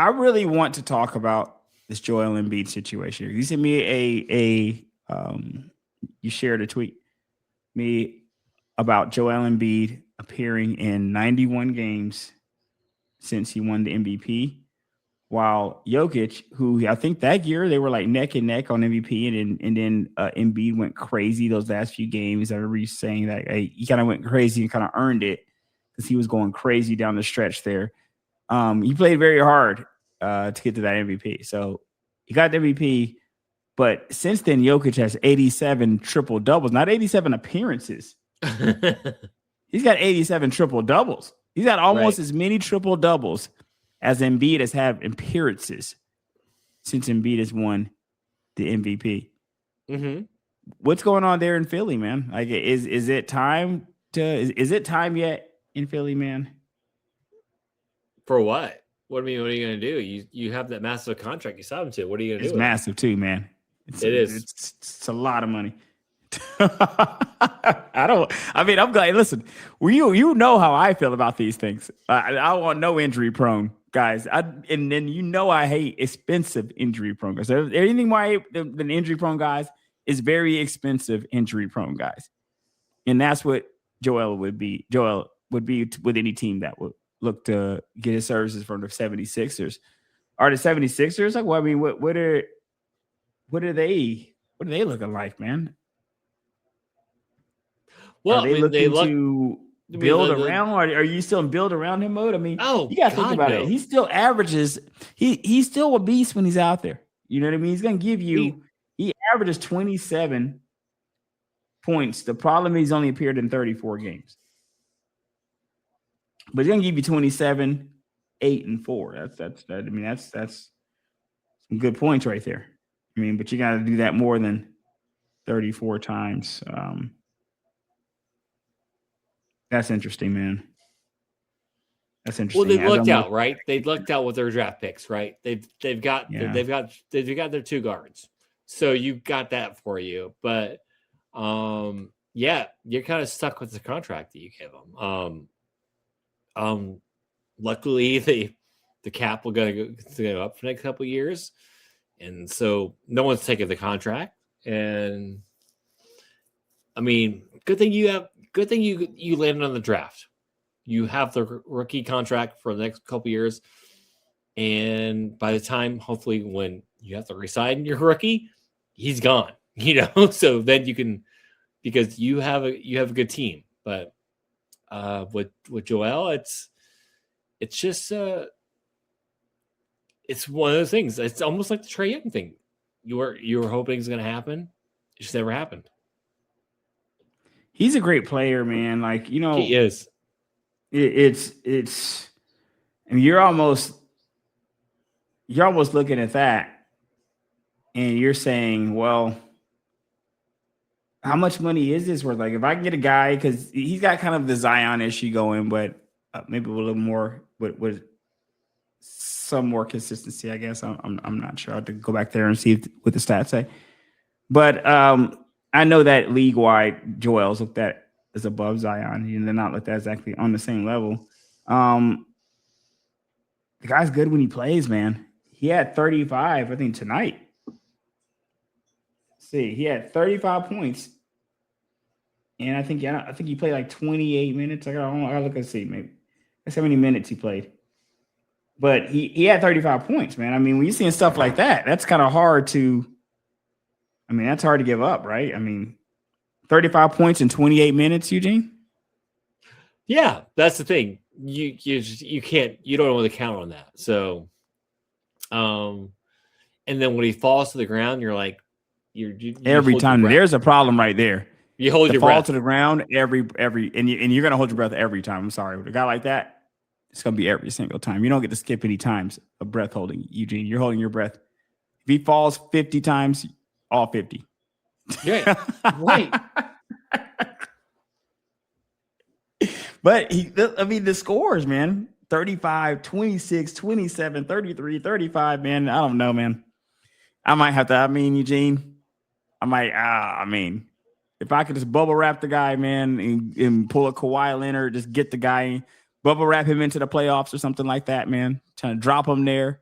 I really want to talk about this Joel Embiid situation. You sent me you shared a tweet me about Joel Embiid appearing in 91 games since he won the MVP, while Jokic, who I think that year they were like neck and neck on MVP, and then Embiid went crazy those last few games. I remember you saying that he kind of went crazy and kind of earned it because he was going crazy down the stretch there. He played very hard to get to that MVP. So he got the MVP, but since then, Jokic has 87 triple doubles, not 87 appearances. He's got 87 triple doubles. He's got almost as many triple doubles as Embiid has had appearances since Embiid has won the MVP. Mm-hmm. What's going on there in Philly, man? Like, is it time is it time yet in Philly, man? For what? What do you mean? What are you going to do? You have that massive contract you signed him to. What are you going to do? It's massive too, man. It's a lot of money. I'm glad. Listen, you know how I feel about these things. I want no injury prone guys. And then I hate expensive injury prone guys. So anything more I hate than injury prone guys is very expensive injury prone guys. And that's what Joel would be. Joel would be with any team that would look to get his services from the 76ers. Are the 76ers like, well, I mean, what are they looking like, man? Well, are they looking to build around, or are you still in build around him mode? I mean, you got to think about it. He still averages. He's still a beast when he's out there. You know what I mean? He's going to give you. He averages 27 points. The problem is he's only appeared in 34 games, but he's going to give you 27, 8, and 4. That's some good points right there. I mean, but you got to do that more than 34 times. That's interesting, man. That's interesting. Well, they lucked out, right? They lucked out with their draft picks, right? They've got their 2 guards, so you got that for you. But you're kind of stuck with the contract that you give them. Luckily, the cap will go up for the next couple of years, and so no one's taking the contract. And I mean, good thing you landed on the draft. You have the rookie contract for the next couple of years, and by the time, hopefully, when you have to resign your rookie, he's gone. So then you can, because you have a good team. But with Joel, it's just it's one of those things. It's almost like the Trae Young thing. You were hoping it's going to happen. It just never happened. He's a great player, man. Like, he is. It's. I mean, you're almost looking at that, and you're saying, well, how much money is this worth? Like, if I can get a guy, because he's got kind of the Zion issue going, but maybe with a little more with some more consistency, I guess. I'm not sure. I have to go back there and see what the stats say. But I know that league-wide, Joel's looked at as above Zion. They're not looked at exactly on the same level. The guy's good when he plays, man. He had 35, I think, tonight. Let's see, he had 35 points. And I think he played like 28 minutes. I gotta look and see, maybe. That's how many minutes he played. But he had 35 points, man. I mean, when you're seeing stuff like that, that's kind of hard to – I mean, that's hard to give up, right? I mean, 35 points in 28 minutes, Eugene? Yeah, that's the thing. You can't – you don't want to count on that. So, and then when he falls to the ground, you're like – every time. There's a problem right there. You hold your breath. Fall to the ground every and you're going to hold your breath every time. I'm sorry. With a guy like that, it's going to be every single time. You don't get to skip any times of breath holding, Eugene. You're holding your breath. If he falls 50 times, all 50. Yeah, right. But the scores, man, 35, 26, 27, 33, 35, man. I don't know, man. I might have to, Eugene, if I could just bubble wrap the guy, man, and pull a Kawhi Leonard, just get the guy, bubble wrap him into the playoffs or something like that, man. Trying to drop him there.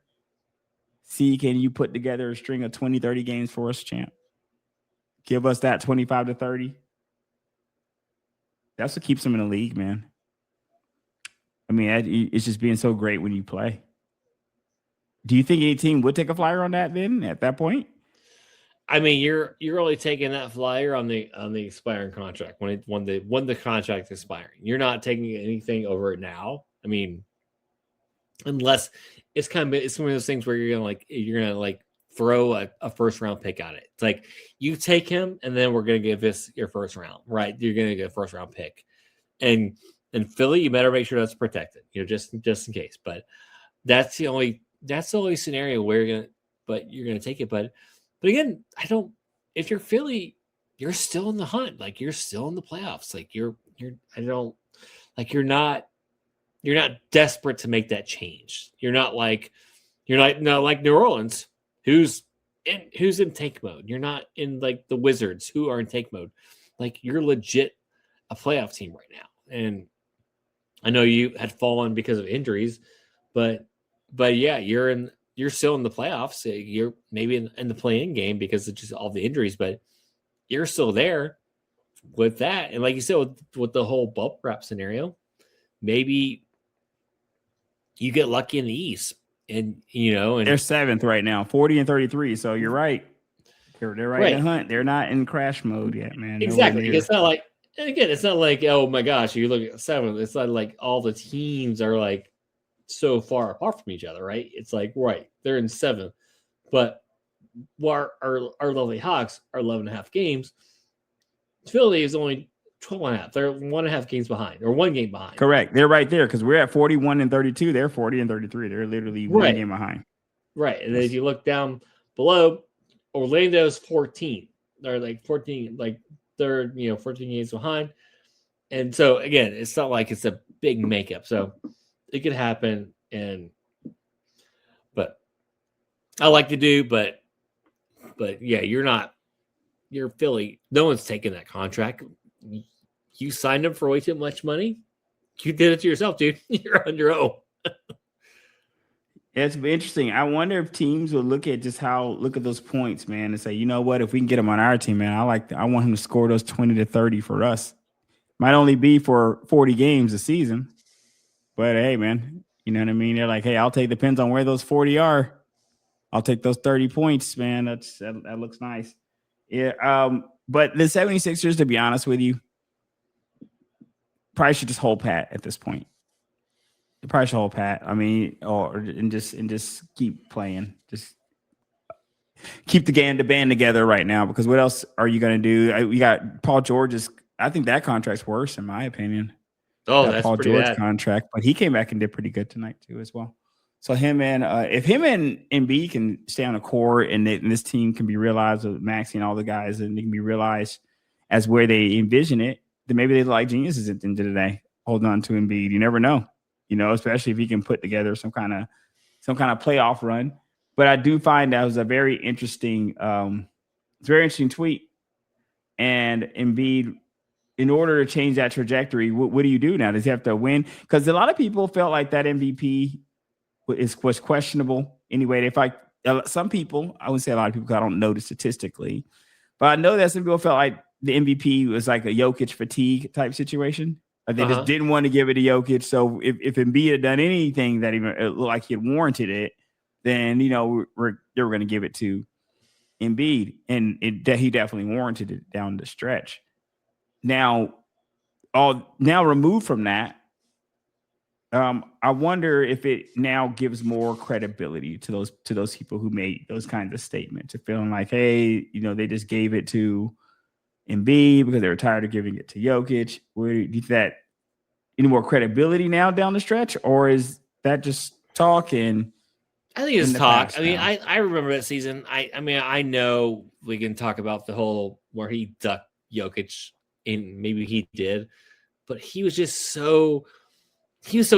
See, can you put together a string of 20, 30 games for us, champ? Give us that 25 to 30. That's what keeps him in the league, man. I mean, it's just being so great when you play. Do you think any team would take a flyer on that then at that point? I mean, you're only taking that flyer on the expiring contract when the contract is expiring. You're not taking anything over it now. I mean, unless it's one of those things where you're gonna throw a first round pick at it. It's like you take him, and then we're gonna give this your first round, right? You're gonna get a first round pick, and in Philly, you better make sure that's protected, just in case. But that's the only scenario where you're gonna take it. But again, if you're Philly, you're still in the hunt. Like you're still in the playoffs. Like you're not desperate to make that change. You're not like New Orleans, who's in tank mode. You're not in like the Wizards, who are in tank mode. Like you're legit a playoff team right now. And I know you had fallen because of injuries, but yeah, you're still in the playoffs. You're maybe in the play-in game because of just all the injuries, but you're still there with that. And like you said, with the whole bubble wrap scenario, maybe you get lucky in the East, and they're 7th right now, 40 and 33. So you're right. They're right in the hunt. They're not in crash mode yet, man. Exactly. It's not like, again, it's not like, oh my gosh, you look at 7th. It's not like all the teams are like so far apart from each other, right? It's like, right, they're in 7th, but our lovely Hawks are 11.5 games. Philly is only 12.5. They're 1.5 games behind, or 1 game behind. Correct. They're right there because we're at 41 and 32. They're 40 and 33. They're literally 1 game behind. Right. And then if you look down below, Orlando's 14. They're like 14, like they're 14 games behind. And so again, it's not like it's a big makeup. So it could happen. But I like to do, but yeah, you're Philly. No one's taking that contract. You signed him for way too much money. You did it to yourself, dude. You're on your own. It's interesting. I wonder if teams will look at those points, man, and say, you know what, if we can get him on our team, man, I want him to score those 20 to 30 for us. Might only be for 40 games a season. But hey, man, you know what I mean? They're like, hey, depends on where those 40 are. I'll take those 30 points, man. That looks nice. Yeah. But the 76ers, to be honest with you, probably should just hold pat at this point. They probably should hold pat. I mean, and just keep playing. Just keep the band together right now, because what else are you going to do? We got Paul George's. I think that contract's worse, in my opinion. Oh, that's Paul pretty George bad. contract, but he came back and did pretty good tonight too, as well. So if him and Embiid can stay on the court, and this team can be realized with Maxey and all the guys, and they can be realized as where they envision it, then maybe they like geniuses at the end of the day, holding on to Embiid. You never know, especially if he can put together some kind of playoff run. But I do find that was a very interesting tweet. And Embiid, in order to change that trajectory, what do you do now? Does he have to win? Because a lot of people felt like that MVP was questionable anyway. Some people, I wouldn't say a lot of people, because I don't know the statistically, but I know that some people felt like the MVP was like a Jokic fatigue type situation. They just didn't want to give it to Jokic. So if Embiid had done anything that even it looked like he had warranted it, then they were going to give it to Embiid, and he definitely warranted it down the stretch. Now removed from that, I wonder if it now gives more credibility to those people who made those kinds of statements, of feeling like, hey, they just gave it to Embiid because they were tired of giving it to Jokic. Do you think that any more credibility now down the stretch, or is that just talk? And I think it's talk. I mean, I remember that season. I know we can talk about the whole where he ducked Jokic, and maybe he did, but he was so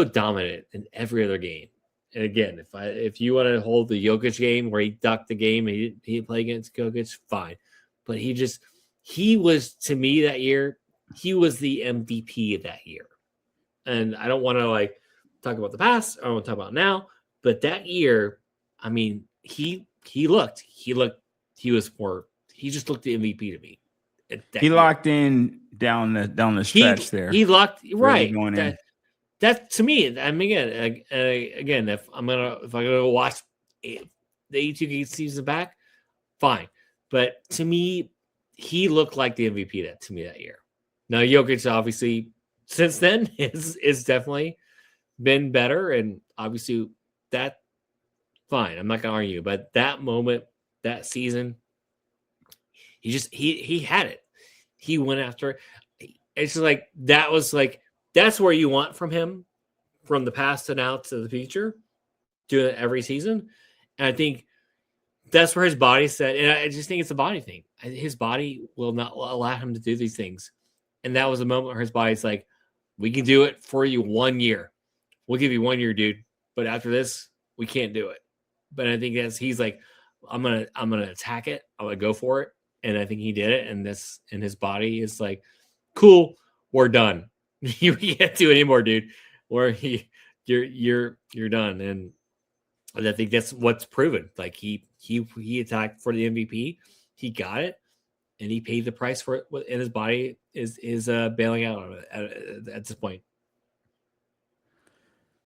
dominant in every other game. And again, if you want to hold the Jokic game where he ducked the game and he didn't play against Jokic, fine. But he was, to me, that year, he was the MVP of that year. And I don't want to talk about the past. I don't want to talk about now. But that year, I mean, he just looked the MVP to me. He locked in down the stretch there. He locked Really right. going in. That to me, I mean, again, if I'm gonna watch the 82 game season back, fine. But to me, he looked like the MVP to me that year. Now Jokic obviously since then is definitely been better, and obviously that fine. I'm not gonna argue, but that moment, that season, he had it. He went after it. It's just like that was like that's where you want from him from the past and out to the future, doing it every season. And I think that's where his body said, and I just think it's a body thing. His body will not allow him to do these things. And that was a moment where his body's like, we can do it for you 1 year. We'll give you 1 year, dude. But after this, we can't do it. But I think he's like, I'm gonna attack it. I'm gonna go for it. And I think he did it. And his body is like, cool, we're done. You can't do it anymore, dude. Or you're done. And I think that's what's proven. Like he attacked for the MVP, he got it, and he paid the price for it. And his body is bailing out on it at this point.